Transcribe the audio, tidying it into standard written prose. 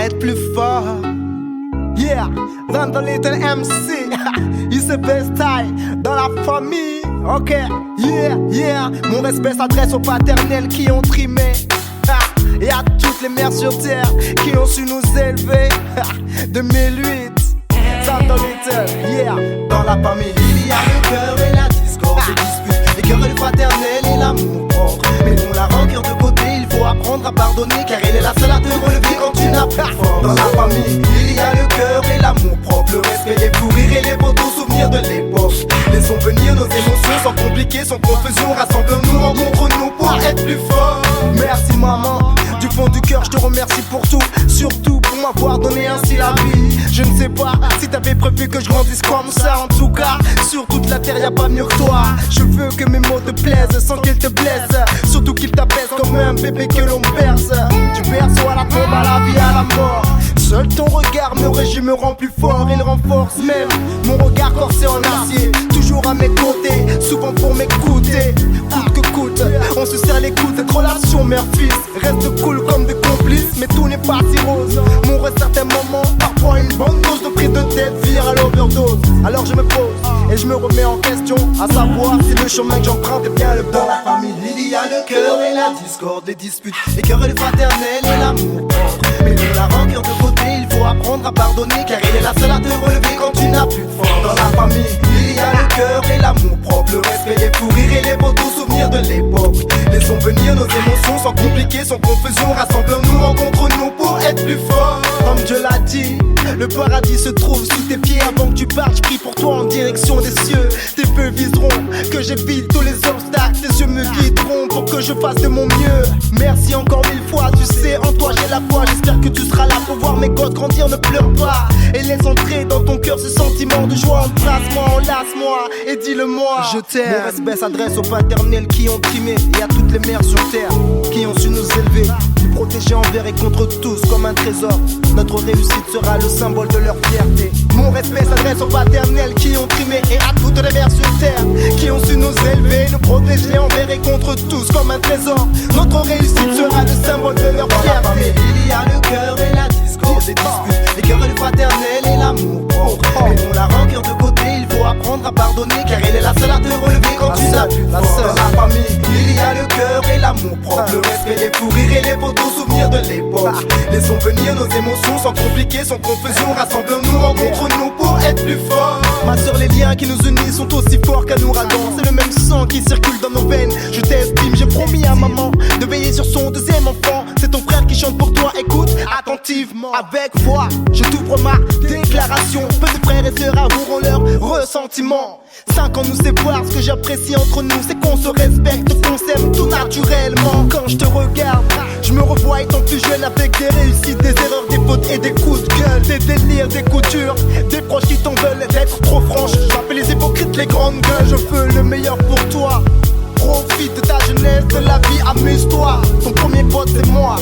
être plus fort. Yeah, dans the little MC, il se best dans la famille. Ok, yeah. Mon respect s'adresse aux paternels qui ont trimé. Et à toutes les mères sur terre qui ont su nous élever. 2008, dans the little, yeah. Dans la famille, il y a le cœur et la discorde, les disputes, les querelles fraternelles et l'amour propre. Mais on la rancœur de côté, il faut apprendre à pardonner, car elle est la seule à te relever quand tu n'as plus fort. Dans la famille, il y a le cœur et l'amour propre, le respect, les fous rires et les beaux souvenirs de l'époque. Laissons venir nos émotions sans compliquer, sans confusion. Rassemblons-nous, rencontre-nous pour être plus fort. Merci maman, du fond du cœur je te remercie pour tout, surtout pour m'avoir donné ainsi la vie. Je ne sais pas si t'avais prévu que je grandisse comme ça. En tout cas, sur toute la terre y'a pas mieux que toi. Je veux que mes mots te plaisent sans qu'ils te blessent, surtout qu'ils t'apaisent comme un bébé que l'on berce. Du berceau à la tombe, à la vie, à la mort. Seul ton regard me régit, me rend plus fort. Il renforce même mon regard corsé en acier. Toujours à mes côtés, souvent pour m'écouter. Coûte que coûte, on se serre les coudes. Cette relation mère-fils reste cool comme des complices. Mais tout n'est pas si rose. Mon à certains moments, parfois une bonne dose de prise de tête vire à l'overdose. Alors je me pose et je me remets en question, à savoir si le chemin que j'emprunte est bien le bon. Dans la famille, il y a le cœur et la discorde, les disputes, les querelles fraternelles et l'amour propre. Mais pour la rancœur de côté, il faut apprendre à pardonner, car elle est la seule à te relever quand tu n'as plus de force. Dans la famille, il y a le cœur et l'amour propre, le respect, les fous rires et les beaux souvenirs de l'époque. Laissons venir nos émotions sans compliquer, sans confusion. Rassemblons-nous, rencontre-nous pour être plus fort. Comme Dieu l'a dit, le paradis se trouve sous tes pieds. Avant que tu partes, je prie pour toi en direction des cieux. Tes feux viseront que j'évite tous les obstacles. Tes yeux me guideront pour que je fasse de mon mieux. Merci encore 1000 fois, tu sais, en toi j'ai la foi. J'espère que tu seras là pour voir mes gosses grandir, ne pleure pas. Et laisse entrer dans ton cœur ce sentiment de joie. Embrasse-moi, enlace-moi et dis-le-moi, je t'aime. Mon respect s'adresse aux paternels qui ont trimé, et à toutes les mères sur terre qui ont su nous élever, nous protéger envers et contre tous comme un trésor. Notre réussite sera le symbole de leur fierté. Mon respect s'adresse aux paternels qui ont trimé, et à toutes les mères sur terre qui ont su nous élever, nous protéger envers et contre tous comme un trésor. Notre réussite sera le symbole de leur fierté. Il y a le cœur et la discorde, des disputes, les querelles fraternelles et l'amour propre. Mais pour la rancœur de côté, il faut apprendre à pardonner, car elle est la seule à te relever quand tu n'as plus de force. Dans la famille, il y a le cœur et l'amour propre, le respect, les fous rires et les beaux souvenirs de l'époque. Laissons venir nos émotions sans compliquer, sans confusion. Rassemblons-nous, rencontre-nous pour être plus forts. Ma soeur, les liens qui nous unissent sont aussi forts qu'un ouragan. C'est le même sang qui circule dans nos veines. Je t'estime, j'ai promis à maman de veiller sur son deuxième enfant. C'est ton frère qui chante pour toi, écoute attentivement. Avec foi, je t'ouvre ma déclaration. Peu de frères et sœurs avoueront leur ressentiment. 5 ans nous séparent, ce que j'apprécie entre nous, c'est qu'on se respecte, qu'on s'aime tout naturellement. Quand je te regarde, je me revois étant plus jeune, avec des réussites, des erreurs, des fautes et des coups de gueule. Des délires, des coups durs, des proches qui t'en veulent d'être trop franches. J'appelle les hypocrites les grandes gueules. Je veux le meilleur pour toi. Profite de ta jeunesse, de la vie, amuse-toi. Ton premier pote c'est moi.